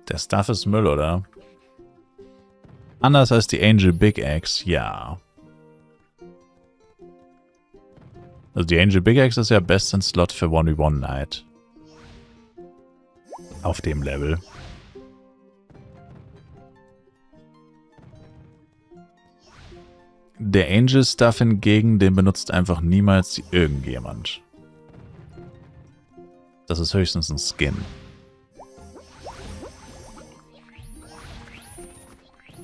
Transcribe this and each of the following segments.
Der Stuff ist Müll, oder? Anders als die Angel Big Axe, ja. Also die Angel Big Axe ist ja best in Slot für 1v1 Night. Auf dem Level. Der Angel Stuff hingegen, den benutzt einfach niemals irgendjemand. Das ist höchstens ein Skin.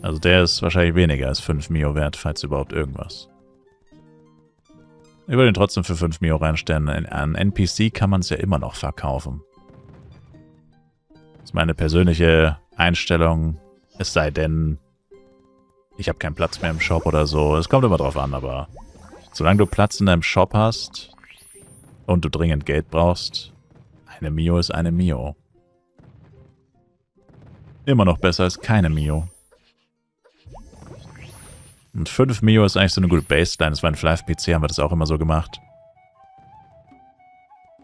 Also der ist wahrscheinlich weniger als 5 Mio wert, falls überhaupt irgendwas. Ich würde ihn trotzdem für 5 Mio reinstellen. An NPC kann man es ja immer noch verkaufen. Das ist meine persönliche Einstellung. Es sei denn, ich habe keinen Platz mehr im Shop oder so. Es kommt immer drauf an, aber solange du Platz in deinem Shop hast und du dringend Geld brauchst, eine Mio ist eine Mio. Immer noch besser als keine Mio. Und 5 Mio ist eigentlich so eine gute Baseline. Das war in Live-PC, haben wir das auch immer so gemacht.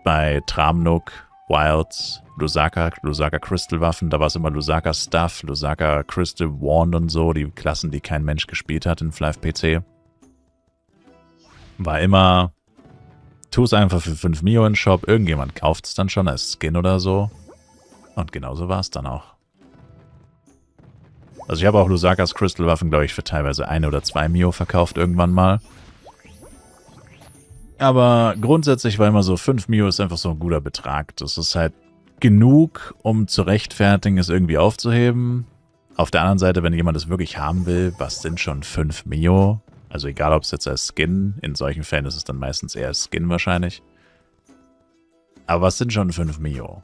Bei Tramnook, Wilds, Lusaka Crystal Waffen, da war es immer Lusaka Stuff, Lusaka Crystal Wand und so, die Klassen, die kein Mensch gespielt hat in Live-PC. War immer, tu es einfach für 5 Mio in den Shop, irgendjemand kauft es dann schon als Skin oder so. Und genauso war es dann auch. Also ich habe auch Lusakas Crystal Waffen, glaube ich, für teilweise 1 oder 2 Mio verkauft irgendwann mal. Aber grundsätzlich war immer so, 5 Mio ist einfach so ein guter Betrag. Das ist halt genug, um zu rechtfertigen, es irgendwie aufzuheben. Auf der anderen Seite, wenn jemand es wirklich haben will, was sind schon 5 Mio? Also egal, ob es jetzt als Skin, in solchen Fällen ist es dann meistens eher Skin wahrscheinlich. Aber was sind schon 5 Mio?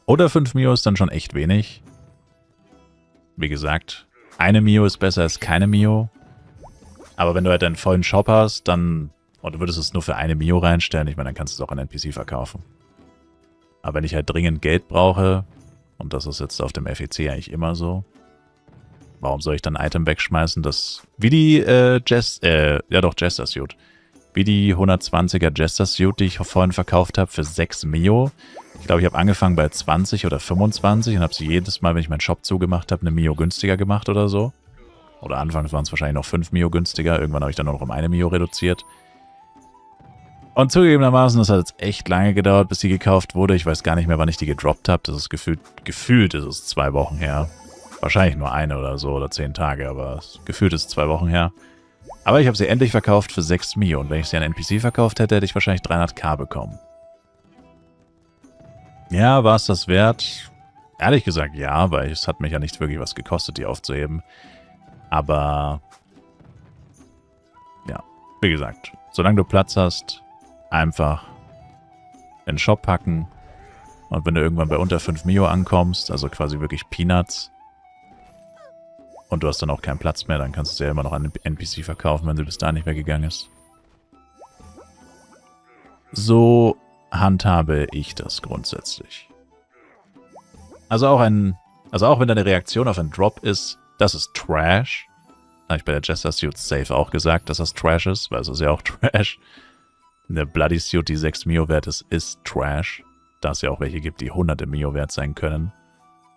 Oder 5 Mio ist dann schon echt wenig. Wie gesagt, eine Mio ist besser als keine Mio. Aber wenn du halt einen vollen Shop hast, dann... Und du würdest es nur für eine Mio reinstellen, ich meine, dann kannst du es auch an NPC verkaufen. Aber wenn ich halt dringend Geld brauche, und das ist jetzt auf dem FEC eigentlich immer so, warum soll ich dann ein Item wegschmeißen, das... Wie die Jester Suit. Wie die 120er Jester Suit, die ich vorhin verkauft habe, für 6 Mio. Ich glaube, ich habe angefangen bei 20 oder 25 und habe sie jedes Mal, wenn ich meinen Shop zugemacht habe, eine Mio günstiger gemacht oder so. Oder anfangs waren es wahrscheinlich noch 5 Mio günstiger. Irgendwann habe ich dann nur noch um 1 Mio reduziert. Und zugegebenermaßen, das hat jetzt echt lange gedauert, bis die gekauft wurde. Ich weiß gar nicht mehr, wann ich die gedroppt habe. Das ist gefühlt ist es 2 Wochen her. Wahrscheinlich nur 1 oder so oder 10 Tage, aber gefühlt ist es 2 Wochen her. Aber ich habe sie endlich verkauft für 6 Mio. Und wenn ich sie an NPC verkauft hätte, hätte ich wahrscheinlich 300k bekommen. Ja, war es das wert? Ehrlich gesagt ja, weil es hat mich ja nicht wirklich was gekostet, die aufzuheben. Aber ja, wie gesagt, solange du Platz hast, einfach in den Shop packen. Und wenn du irgendwann bei unter 5 Mio ankommst, also quasi wirklich Peanuts, und du hast dann auch keinen Platz mehr, dann kannst du es ja immer noch an den NPC verkaufen, wenn sie bis da nicht weggegangen ist. So handhabe ich das grundsätzlich. Also auch wenn deine Reaktion auf einen Drop ist, das ist Trash. Habe ich bei der Jester Suit safe auch gesagt, dass das Trash ist, weil es ist ja auch Trash. Eine Bloody Suit, die 6 Mio wert ist Trash. Da es ja auch welche gibt, die hunderte Mio wert sein können.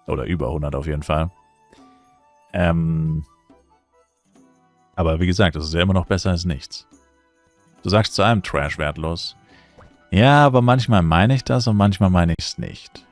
Oder über 100 auf jeden Fall. Aber wie gesagt, das ist ja immer noch besser als nichts. Du sagst zu allem Trash wertlos. Ja, aber manchmal meine ich das und manchmal meine ich es nicht.